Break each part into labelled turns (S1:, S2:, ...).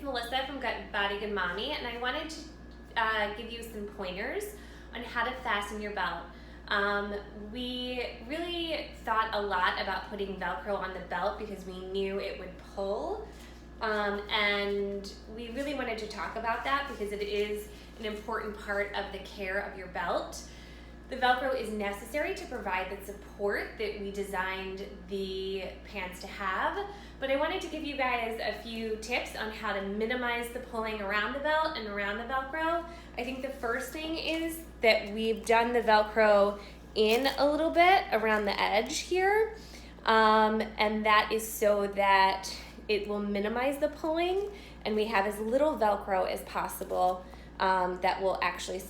S1: Melissa from Goodbody, Goodmommy, and I wanted to give you some pointers on how to fasten your belt. We really thought a lot about putting Velcro on the belt because we knew it would pull, and we really wanted to talk about that because it is an important part of the care of your belt. The Velcro is necessary to provide the support that we designed the pants to have, but I wanted to give you guys a few tips on how to minimize the pulling around the belt and around the Velcro. I think the first thing is that we've done the Velcro in a little bit around the edge here, and that is so that it will minimize the pulling and we have as little Velcro as possible that will actually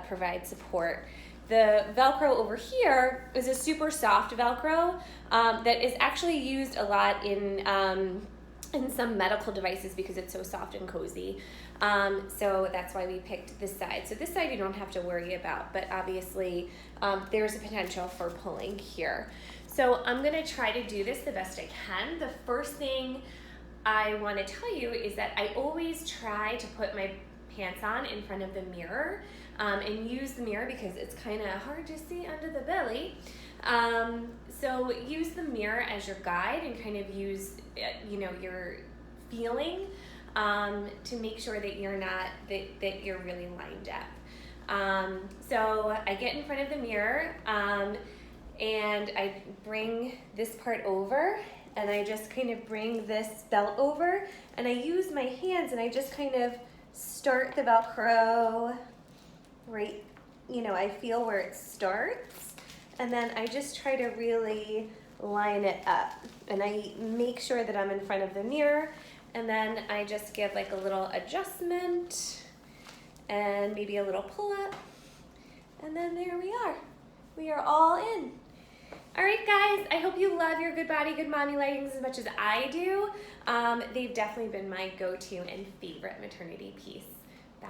S1: provide support. The Velcro over here is a super soft Velcro that is actually used a lot in some medical devices because it's so soft and cozy. So that's why we picked this side. So this side you don't have to worry about, but obviously there's a potential for pulling here. So I'm gonna try to do this the best I can. The first thing I wanna tell you is that I always try to put my pants on in front of the mirror and use the mirror because it's kind of hard to see under the belly. So use the mirror as your guide and kind of use your feeling to make sure that you're not that you're really lined up. So I get in front of the mirror and I bring this part over and I just kind of bring this belt over and I use my hands and I just kind of start the Velcro right, I feel where it starts, and then I just try to really line it up, and I make sure that I'm in front of the mirror, and then I just give like a little adjustment, and maybe a little pull up, and then there we are. We are all in. All right, guys, I hope you love your Goodbody, Goodmommy leggings as much as I do. They've definitely been my go-to and favorite maternity piece. Bye.